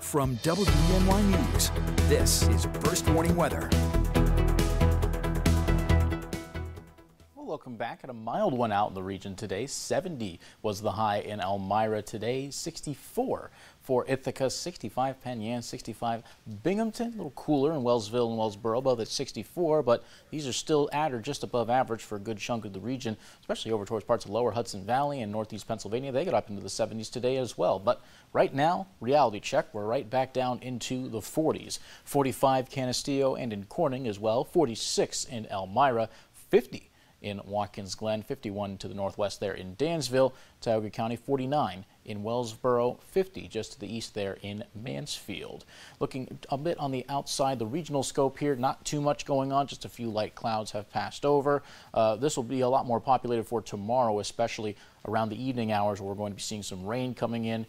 From WENY News, this is First Warning Weather. Welcome back. At a mild one out in the region today. 70 was the high in Elmira today. 64 for Ithaca, 65 Penn, 65 Binghamton. A little cooler in Wellsville and Wellsboro, above at 64, but these are still at or just above average for a good chunk of the region, especially over towards parts of lower Hudson Valley and northeast Pennsylvania. They got up into the 70s today as well. But right now, reality check, we're right back down into the 40s. 45 Canisteo and in Corning as well. 46 in Elmira. 50 in Watkins Glen, 51 to the northwest there in Dansville, Tioga County, 49 in Wellsboro, 50 just to the east there in Mansfield. Looking a bit on the outside, the regional scope here, not too much going on, just a few light clouds have passed over. This will be a lot more populated for tomorrow, especially around the evening hours where we're going to be seeing some rain coming in.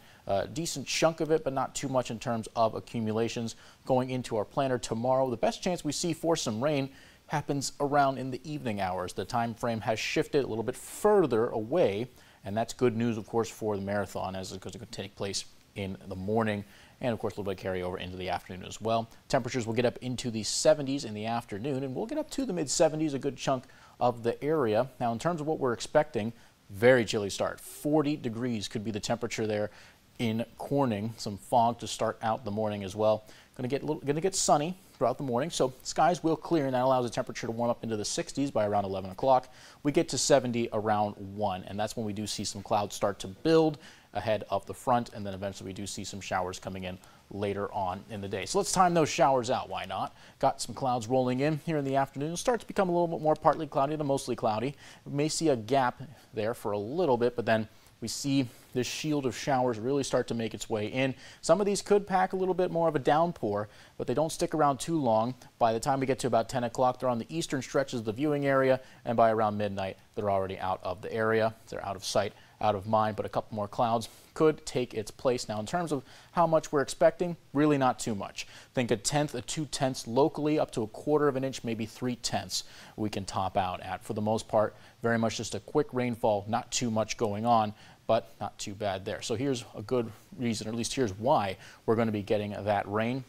Decent chunk of it, but not too much in terms of accumulations going into our planner tomorrow. The best chance we see for some rain happens around in the evening hours. The time frame has shifted a little bit further away, and that's good news, of course, for the marathon, as it's going to take place in the morning, and of course a little bit carryover into the afternoon as well. Temperatures will get up into the 70s in the afternoon, and we'll get up to the mid-70s a good chunk of the area. Now, in terms of what we're expecting, very chilly start. 40 degrees could be the temperature there in Corning. Some fog to start out the morning as well. Going to get sunny throughout the morning, so skies will clear, and that allows the temperature to warm up into the 60s by around 11 o'clock. We get to 70 around 1, and that's when we do see some clouds start to build ahead of the front, and then eventually we do see some showers coming in later on in the day. So let's time those showers out. Why not? Got some clouds rolling in here in the afternoon. It'll start to become a little bit more partly cloudy to mostly cloudy. We may see a gap there for a little bit, but then we see this shield of showers really start to make its way in. Some of these could pack a little bit more of a downpour, but they don't stick around too long. By the time we get to about 10 o'clock, they're on the eastern stretches of the viewing area, and by around midnight, they're already out of the area. They're out of sight, out of mind, but a couple more clouds could take its place. Now, in terms of how much we're expecting, really not too much. Think a tenth, a 2/10 locally, up to a quarter of an inch, maybe 3/10 we can top out at. For the most part, very much just a quick rainfall, not too much going on, but not too bad there. So here's a good reason, or at least here's why we're going to be getting that rain.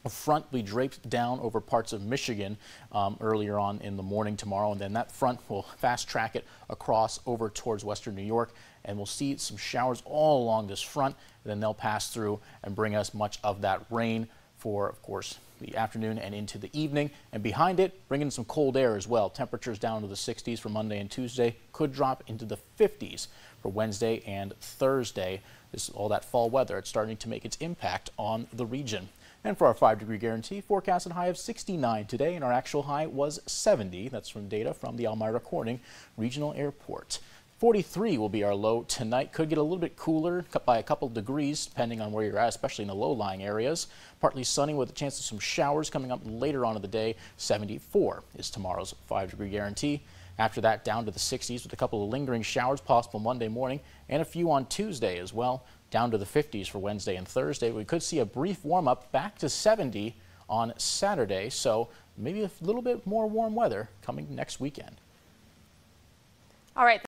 A front will be draped down over parts of Michigan earlier on in the morning tomorrow, and then that front will fast track it across over towards western New York, and we'll see some showers all along this front, and then they'll pass through and bring us much of that rain for, of course, the afternoon and into the evening. And behind it, bringing some cold air as well. Temperatures down to the 60s for Monday and Tuesday, could drop into the 50s for Wednesday and Thursday. This is all that fall weather. It's starting to make its impact on the region. And for our 5-degree guarantee, forecast a high of 69 today, and our actual high was 70. That's from data from the Elmira Corning Regional Airport. 43 will be our low tonight. Could get a little bit cooler by a couple degrees depending on where you're at, especially in the low-lying areas. Partly sunny with a chance of some showers coming up later on in the day. 74 is tomorrow's 5-degree guarantee. After that, down to the 60s with a couple of lingering showers possible Monday morning, and a few on Tuesday as well. Down to the 50s for Wednesday and Thursday. We could see a brief warm-up back to 70 on Saturday, so maybe a little bit more warm weather coming next weekend. All right.